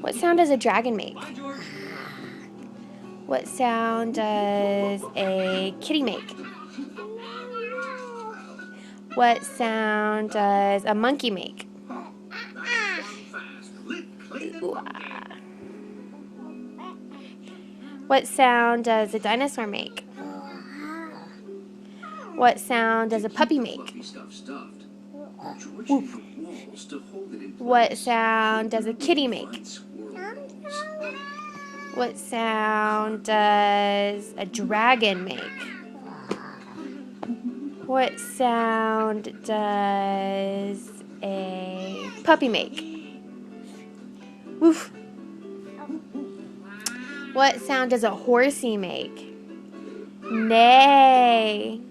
What sound does a dragon make? What sound does a kitty make? What sound does a monkey make? Ooh, ah. What sound does a dinosaur make? What sound does a puppy make? Woof. What sound does a kitty make? What sound does a dragon make? What sound does a puppy make? Woof. What sound does a horsey make? Neigh.